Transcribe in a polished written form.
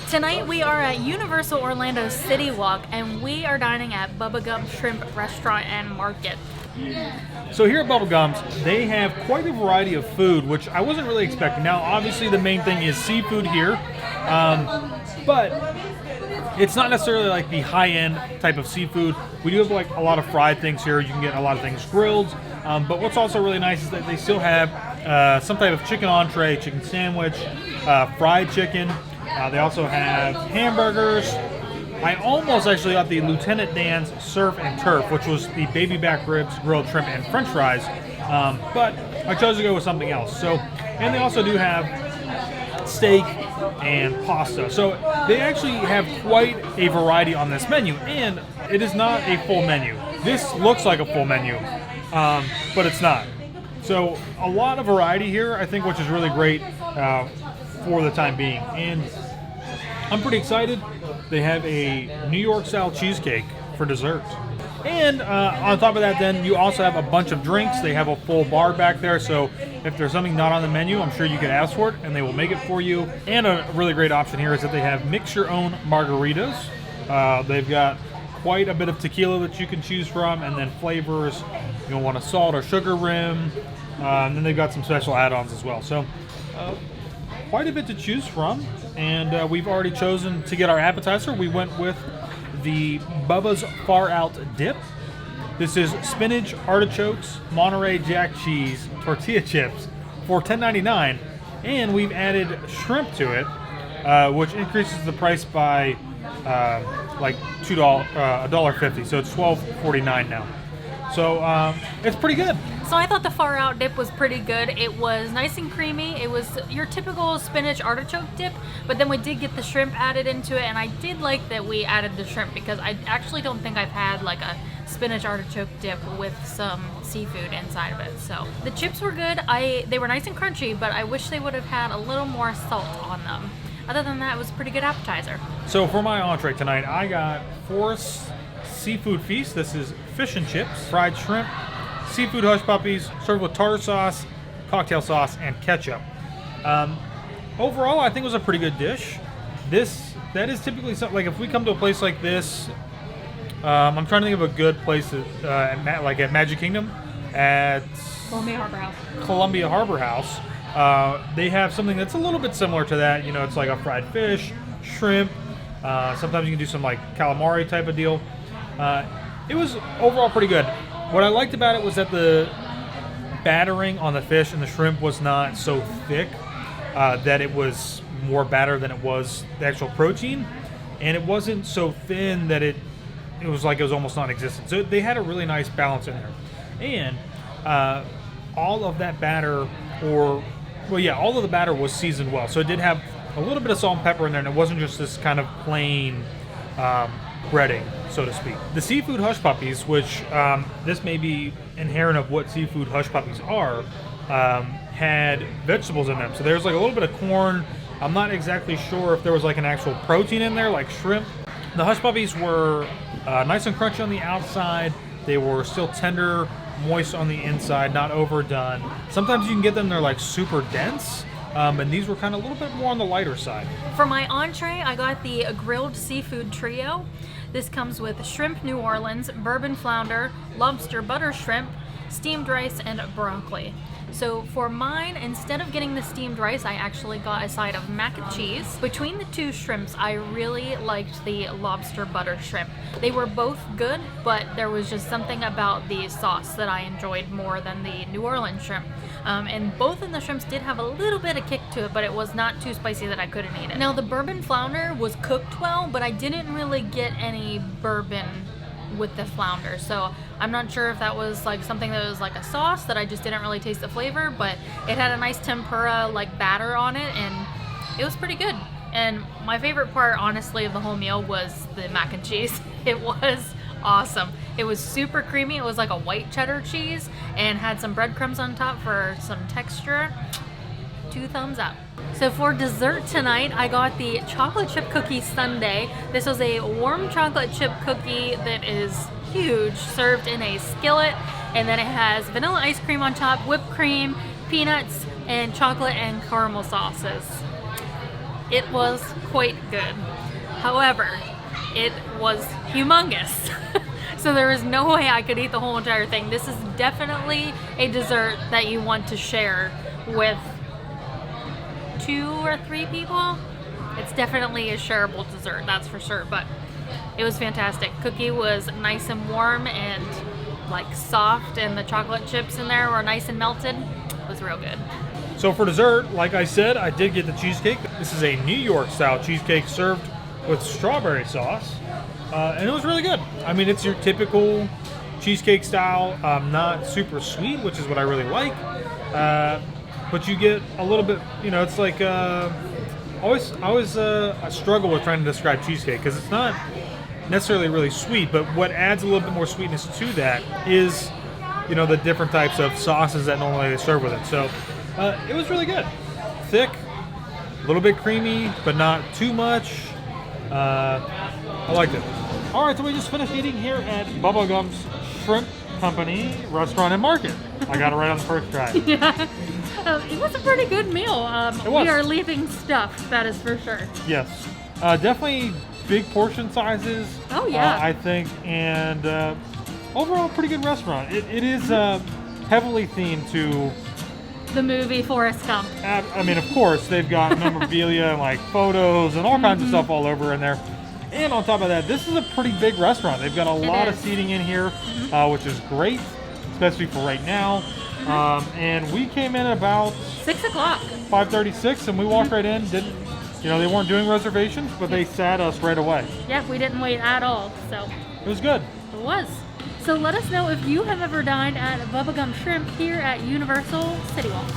Tonight we are at Universal Orlando City Walk, and we are dining at Bubba Gump Shrimp Restaurant and Market. So here at Bubba Gump's, they have quite a variety of food, which I wasn't really expecting. Now, obviously, the main thing is seafood here, but it's not necessarily like the high-end type of seafood. We do have like a lot of fried things here. You can get a lot of things grilled, but what's also really nice is that they still have some type of chicken entree, chicken sandwich, fried chicken. They also have hamburgers. I almost actually got the Lieutenant Dan's Surf and Turf, which was the baby back ribs, grilled shrimp, and french fries, but I chose to go with something else. So, and they also do have steak and pasta. So they actually have quite a variety on this menu, and it is not a full menu. This looks like a full menu, but it's not. So a lot of variety here, I think, which is really great for the time being. And I'm pretty excited. They have a New York style cheesecake for dessert. And on top of that, then you also have a bunch of drinks. They have a full bar back there, so if there's something not on the menu, I'm sure you could ask for it and they will make it for you. And a really great option here is that they have mix your own margaritas. They've got quite a bit of tequila that you can choose from, and then flavors. You'll want a salt or sugar rim. And then they've got some special add-ons as well. So quite a bit to choose from, and we've already chosen to get our appetizer. We went with the Bubba's Far Out Dip. This is spinach, artichokes, Monterey Jack cheese, tortilla chips for $10.99, and we've added shrimp to it, which increases the price by like $1.50, so it's $12.49 now. So it's pretty good. So I thought the Far Out dip was pretty good. It was nice and creamy. It was your typical spinach artichoke dip, but then we did get the shrimp added into it, and I did like that we added the shrimp because I actually don't think I've had like a spinach artichoke dip with some seafood inside of it. So the chips were good. They were nice and crunchy, but I wish they would have had a little more salt on them. Other than that, it was a pretty good appetizer. So for my entree tonight, I got Forrest's Seafood Feast. This is fish and chips, fried shrimp, seafood hush puppies, served with tartar sauce, cocktail sauce, and ketchup. Overall, I think it was a pretty good dish. That is typically something, like if we come to a place like this, I'm trying to think of a good place like at Magic Kingdom, at Columbia Harbor House. They have something that's a little bit similar to that. You know, it's like a fried fish, shrimp. Sometimes you can do some like calamari type of deal. It was overall pretty good. What I liked about it was that the battering on the fish and the shrimp was not so thick that it was more batter than it was the actual protein, and it wasn't so thin that it was like it was almost non-existent. So they had a really nice balance in there, and all of that batter, all of the batter was seasoned well. So it did have a little bit of salt and pepper in there, and it wasn't just this kind of plain breading, so to speak. The seafood hush puppies, which this may be inherent of what seafood hush puppies are, had vegetables in them. So there's like a little bit of corn. I'm not exactly sure if there was like an actual protein in there, like shrimp. The hush puppies were nice and crunchy on the outside. They were still tender, moist on the inside, not overdone. Sometimes you can get them, they're like super dense. And these were kind of a little bit more on the lighter side. For my entree, I got the grilled seafood trio. This comes with shrimp New Orleans, bourbon flounder, lobster butter shrimp, steamed rice, and broccoli. So for mine, instead of getting the steamed rice, I actually got a side of mac and cheese. Between the two shrimps, I really liked the lobster butter shrimp. They were both good, but there was just something about the sauce that I enjoyed more than the New Orleans shrimp. And both of the shrimps did have a little bit of kick to it, but it was not too spicy that I couldn't eat it. Now the bourbon flounder was cooked well, but I didn't really get any bourbon with the flounder, so I'm not sure if that was like something that was like a sauce that I just didn't really taste the flavor, but it had a nice tempura like batter on it, and it was pretty good. And my favorite part, honestly, of the whole meal was the mac and cheese. It was awesome. It was super creamy. It was like a white cheddar cheese and had some breadcrumbs on top for some texture. 2 thumbs up. So for dessert tonight, I got the chocolate chip cookie sundae. This was a warm chocolate chip cookie that is huge, served in a skillet, and then it has vanilla ice cream on top, whipped cream, peanuts, and chocolate and caramel sauces. It was quite good. However, it was humongous. So there is no way I could eat the whole entire thing. This is definitely a dessert that you want to share with 2 or 3 people. It's definitely a shareable dessert, that's for sure. But it was fantastic. Cookie was nice and warm and like soft, and the chocolate chips in there were nice and melted. It was real good. So for dessert, like I said, I did get the cheesecake. This is a New York style cheesecake served with strawberry sauce. And it was really good. I mean, it's your typical cheesecake style, not super sweet, which is what I really like. But you get a little bit, it's like, I struggle with trying to describe cheesecake because it's not necessarily really sweet, but what adds a little bit more sweetness to that is, the different types of sauces that normally they serve with it. So it was really good. Thick, a little bit creamy, but not too much. I liked it. All right, so we just finished eating here at Bubba Gump's Shrimp Company Restaurant and Market. I got it right on the first try. Yeah. It was a pretty good meal. It was. We are leaving stuff, that is for sure. Yes. Definitely big portion sizes. Oh, yeah. I think, and overall, pretty good restaurant. It is heavily themed to the movie Forrest Gump. I mean, of course, they've got memorabilia and like photos and all kinds of stuff all over in there. And on top of that, this is a pretty big restaurant. They've got a lot of seating in here, which is great, especially for right now. And we came in at about 6 o'clock, 5:36, and we walked right in. Didn't, they weren't doing reservations, but they sat us right away. Yeah, we didn't wait at all, so it was good. It was. So let us know if you have ever dined at Bubba Gump Shrimp here at Universal City Walk.